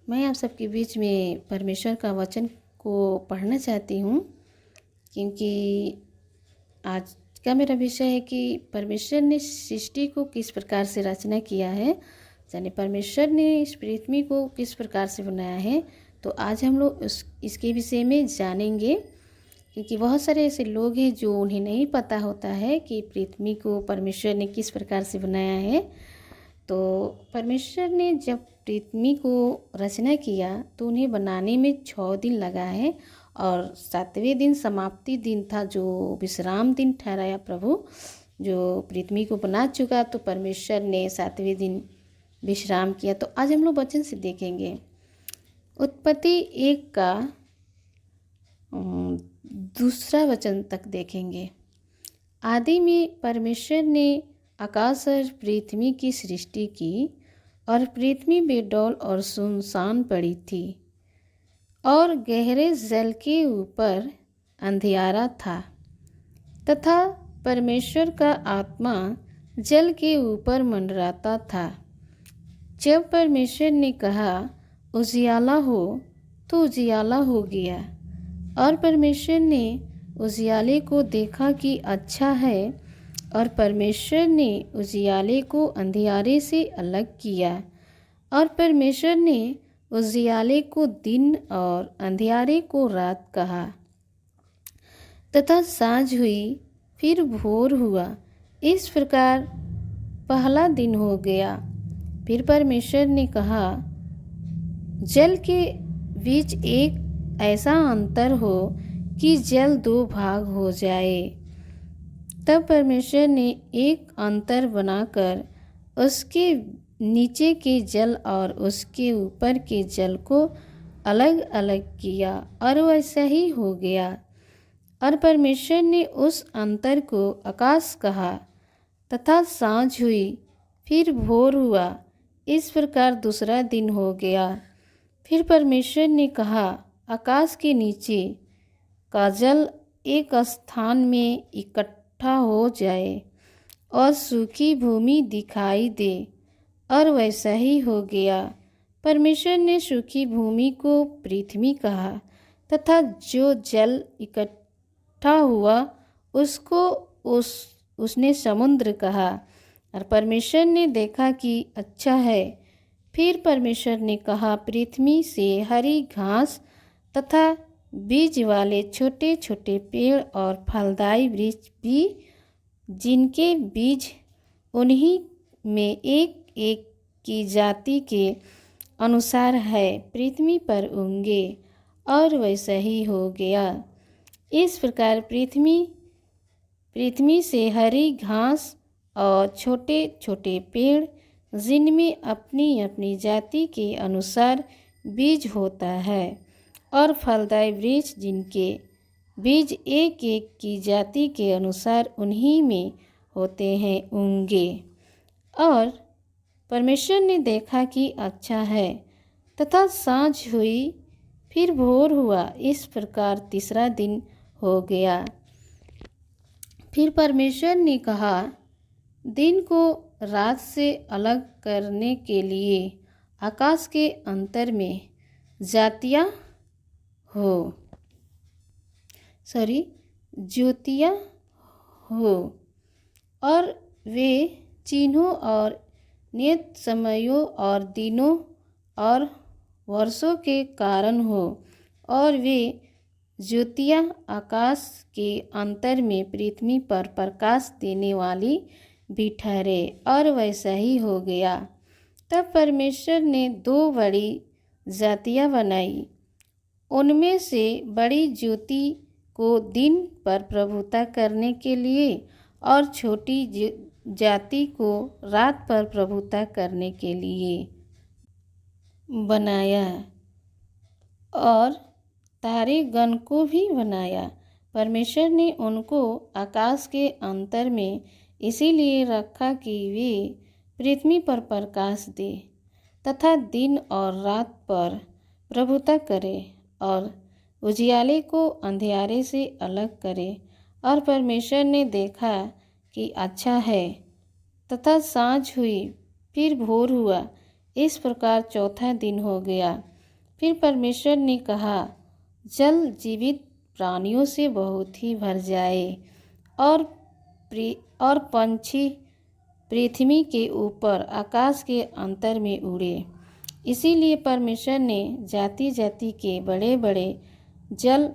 मैं आप सबके बीच में परमेश्वर का वचन को पढ़ना चाहती हूँ, क्योंकि आज का मेरा विषय है कि परमेश्वर ने सृष्टि को किस प्रकार से रचना किया है, यानी परमेश्वर ने इस पृथ्वी को किस प्रकार से बनाया है। तो आज हम लोग इसके विषय में जानेंगे, क्योंकि बहुत सारे ऐसे लोग हैं जो उन्हें नहीं पता होता है कि पृथ्वी को परमेश्वर ने किस प्रकार से बनाया है। तो परमेश्वर ने जब पृथ्वी को रचना किया तो उन्हें बनाने में 6 दिन लगा है, और 7वें दिन समाप्ति दिन था, जो विश्राम दिन ठहराया प्रभु। जो पृथ्वी को बना चुका तो परमेश्वर ने 7वें दिन विश्राम किया। तो आज हम लोग वचन से देखेंगे उत्पत्ति 1 का दूसरा वचन तक देखेंगे। आदि में परमेश्वर ने आकाश और पृथ्वी की सृष्टि की, और पृथ्वी बेडौल और सुनसान पड़ी थी, और गहरे जल के ऊपर अंधियारा था, तथा परमेश्वर का आत्मा जल के ऊपर मंडराता था। जब परमेश्वर ने कहा उजियाला हो, तो उजियाला हो गया। और परमेश्वर ने उजियाले को देखा कि अच्छा है, और परमेश्वर ने उजियाले को अंधियारे से अलग किया। और परमेश्वर ने उजियाले को दिन और अंधियारे को रात कहा। तथा सांझ हुई, फिर भोर हुआ। इस प्रकार पहला दिन हो गया। फिर परमेश्वर ने कहा जल के बीच एक ऐसा अंतर हो कि जल 2 भाग हो जाए। तब परमेश्वर ने एक अंतर बनाकर उसके नीचे के जल और उसके ऊपर के जल को अलग अलग किया, और वैसा ही हो गया। और परमेश्वर ने उस अंतर को आकाश कहा। तथा सांझ हुई, फिर भोर हुआ। इस प्रकार दूसरा दिन हो गया। फिर परमेश्वर ने कहा आकाश के नीचे का जल एक स्थान में इकट्ठा हो जाए, और सूखी भूमि दिखाई दे, और वैसा ही हो गया। परमेश्वर ने सूखी भूमि को पृथ्वी कहा, तथा जो जल इकट्ठा हुआ उसको उसने समुद्र कहा। और परमेश्वर ने देखा कि अच्छा है। फिर परमेश्वर ने कहा पृथ्वी से हरी घास तथा बीज वाले छोटे छोटे पेड़ और फलदायी वृक्ष भी, जिनके बीज उन्हीं में एक एक की जाति के अनुसार है, पृथ्वी पर उगेंगे। और वैसा ही हो गया। इस प्रकार पृथ्वी से हरी घास और छोटे छोटे पेड़, जिनमें अपनी अपनी जाति के अनुसार बीज होता है, और फलदायी वृक्ष, जिनके बीज एक एक की जाति के अनुसार उन्हीं में होते हैं, उगेंगे। और परमेश्वर ने देखा कि अच्छा है। तथा सांझ हुई, फिर भोर हुआ। इस प्रकार तीसरा दिन हो गया। फिर परमेश्वर ने कहा दिन को रात से अलग करने के लिए आकाश के अंतर में ज्योतियाँ हो, और वे चिन्हों और नियत समयों और दिनों और वर्षों के कारण हो, और वे ज्योतियाँ आकाश के अंतर में पृथ्वी पर प्रकाश देने वाली भी ठहरे। और वैसा ही हो गया। तब परमेश्वर ने 2 बड़ी जातियाँ बनाई। उनमें से बड़ी ज्योति को दिन पर प्रभुता करने के लिए, और छोटी जाति को रात पर प्रभुता करने के लिए बनाया, और तारे गण को भी बनाया। परमेश्वर ने उनको आकाश के अंतर में इसीलिए रखा कि वे पृथ्वी पर प्रकाश दे, तथा दिन और रात पर प्रभुता करे, और उजियाले को अंधियारे से अलग करे। और परमेश्वर ने देखा कि अच्छा है। तथा सांझ हुई, फिर भोर हुआ। इस प्रकार चौथा दिन हो गया। फिर परमेश्वर ने कहा, जल जीवित प्राणियों से बहुत ही भर जाए और और पंछी पृथ्वी के ऊपर आकाश के अंतर में उड़े। इसीलिए परमेश्वर ने जाति जाति के बड़े बड़े जल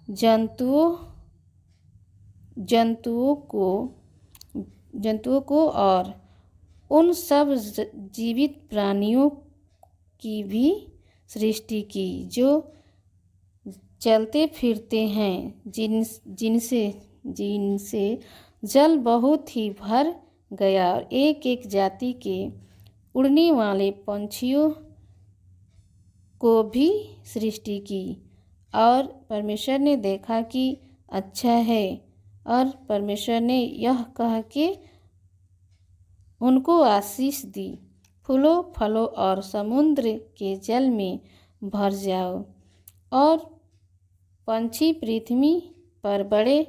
जंतुओं को और उन सब जीवित प्राणियों की भी सृष्टि की जो चलते फिरते हैं, जिनसे जल बहुत ही भर गया, और एक एक जाति के उड़ने वाले पंछियों को भी सृष्टि की। और परमेश्वर ने देखा कि अच्छा है, और परमेश्वर ने यह कह के उनको आशीष दी, फूलो फलो और समुद्र के जल में भर जाओ, और पंछी पृथ्वी पर बड़े।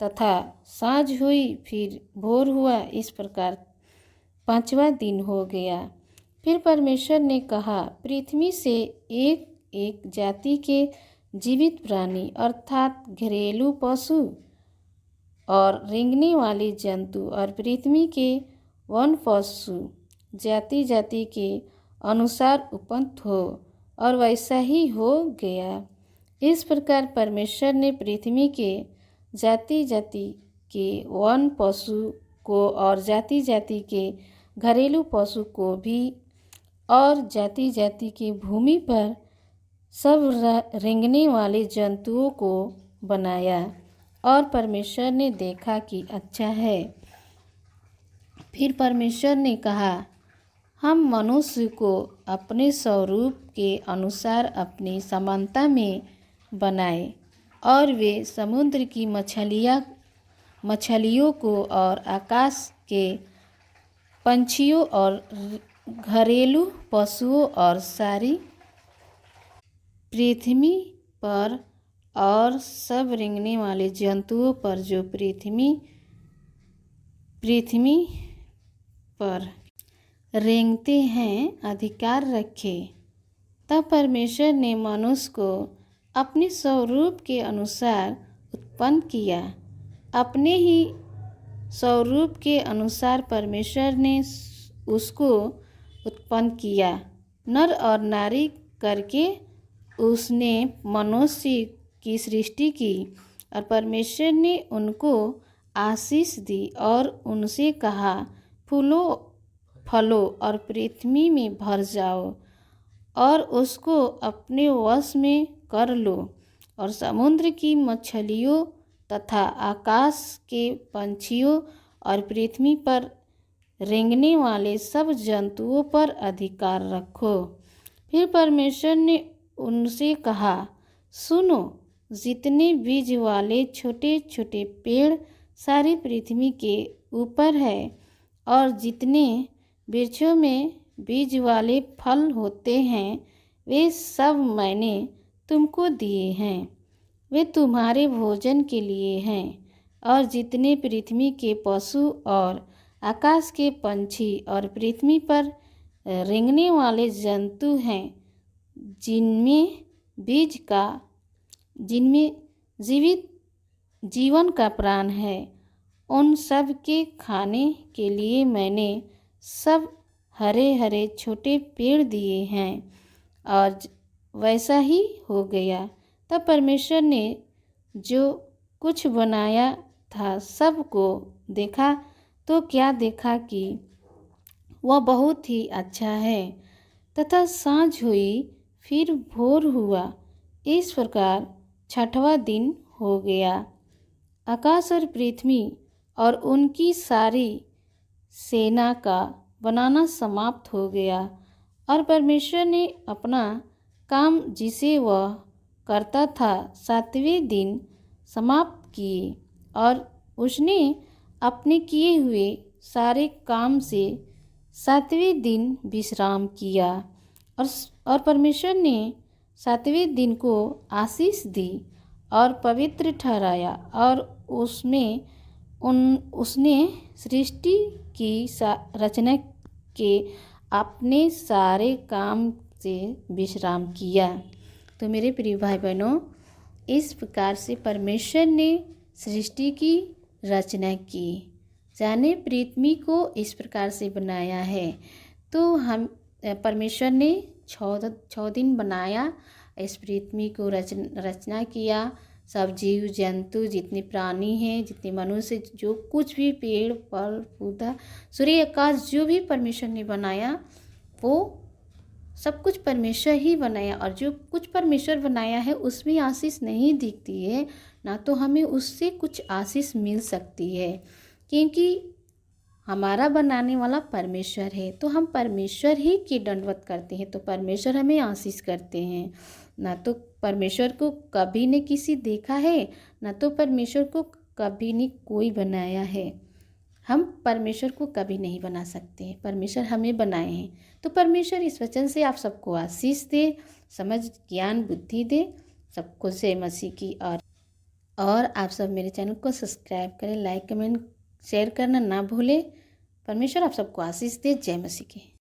तथा साँझ हुई, फिर भोर हुआ, इस प्रकार 5वां दिन हो गया। फिर परमेश्वर ने कहा, पृथ्वी से एक एक जाति के जीवित प्राणी अर्थात घरेलू पशु और रेंगने वाले जंतु और पृथ्वी के वन पशु जाति जाति के अनुसार उत्पन्न हो, और वैसा ही हो गया। इस प्रकार परमेश्वर ने पृथ्वी के जाति जाति के वन पशु को और जाति जाति के घरेलू पशु को भी और जाति जाति की भूमि पर सब रेंगने वाले जंतुओं को बनाया, और परमेश्वर ने देखा कि अच्छा है। फिर परमेश्वर ने कहा, हम मनुष्य को अपने स्वरूप के अनुसार अपनी समानता में बनाए, और वे समुद्र की मछलियों को और आकाश के पंछियों और घरेलू पशुओं और सारी पृथ्वी पर और सब रेंगने वाले जंतुओं पर जो पृथ्वी पर रेंगते हैं अधिकार रखे। तब परमेश्वर ने मनुष्य को अपने स्वरूप के अनुसार उत्पन्न किया, अपने ही स्वरूप के अनुसार परमेश्वर ने उसको उत्पन्न किया, नर और नारी करके उसने मनुष्य की सृष्टि की। और परमेश्वर ने उनको आशीष दी और उनसे कहा, फूलो फलो और पृथ्वी में भर जाओ और उसको अपने वश में कर लो, और समुद्र की मछलियों तथा आकाश के पंछियों और पृथ्वी पर रेंगने वाले सब जंतुओं पर अधिकार रखो। फिर परमेश्वर ने उनसे कहा, सुनो, जितने बीज वाले छोटे छोटे पेड़ सारी पृथ्वी के ऊपर है, और जितने वृक्षों में बीज वाले फल होते हैं, वे सब मैंने तुमको दिए हैं, वे तुम्हारे भोजन के लिए हैं। और जितने पृथ्वी के पशु और आकाश के पंछी और पृथ्वी पर रेंगने वाले जंतु हैं, जिनमें जीवन का प्राण है, उन सब के खाने के लिए मैंने सब हरे हरे छोटे पेड़ दिए हैं। और वैसा ही हो गया। तब परमेश्वर ने जो कुछ बनाया था सबको देखा, तो क्या देखा कि वह बहुत ही अच्छा है। तथा साँझ हुई, फिर भोर हुआ, इस प्रकार 6वां दिन हो गया। आकाश और पृथ्वी और उनकी सारी सेना का बनाना समाप्त हो गया, और परमेश्वर ने अपना काम जिसे वह करता था 7वें दिन समाप्त किए, और उसने अपने किए हुए सारे काम से 7वें दिन विश्राम किया। और परमेश्वर ने 7वें दिन को आशीष दी और पवित्र ठहराया, और उसने सृष्टि की रचना के अपने सारे काम से विश्राम किया। तो मेरे प्रिय भाई बहनों, इस प्रकार से परमेश्वर ने सृष्टि की रचना की। जाने पृथ्वी को इस प्रकार से बनाया है। तो हम परमेश्वर ने 6 दिन बनाया, इस पृथ्वी को रचना किया। सब जीव जंतु, जितने प्राणी हैं, जितने मनुष्य, जो कुछ भी पेड़ फल पौधा, सूर्य आकाश, जो भी परमेश्वर ने बनाया वो सब कुछ परमेश्वर ही बनाया। और जो कुछ परमेश्वर बनाया है उसमें आशीष नहीं दिखती है, ना तो हमें उससे कुछ आशीष मिल सकती है, क्योंकि हमारा बनाने वाला परमेश्वर है। तो हम परमेश्वर ही की दंडवत करते हैं, तो परमेश्वर हमें आशीष करते हैं। ना तो परमेश्वर को कभी ने किसी देखा है, ना तो परमेश्वर को कभी ने कोई बनाया है। हम परमेश्वर को कभी नहीं बना सकते, परमेश्वर हमें बनाए हैं। तो परमेश्वर इस वचन से आप सबको आशीष दे, समझ ज्ञान बुद्धि दे। सबको जय मसीह की। और आप सब मेरे चैनल को सब्सक्राइब करें, लाइक कमेंट शेयर करना ना भूलें। परमेश्वर आप सबको आशीष दे। जय मसीह की।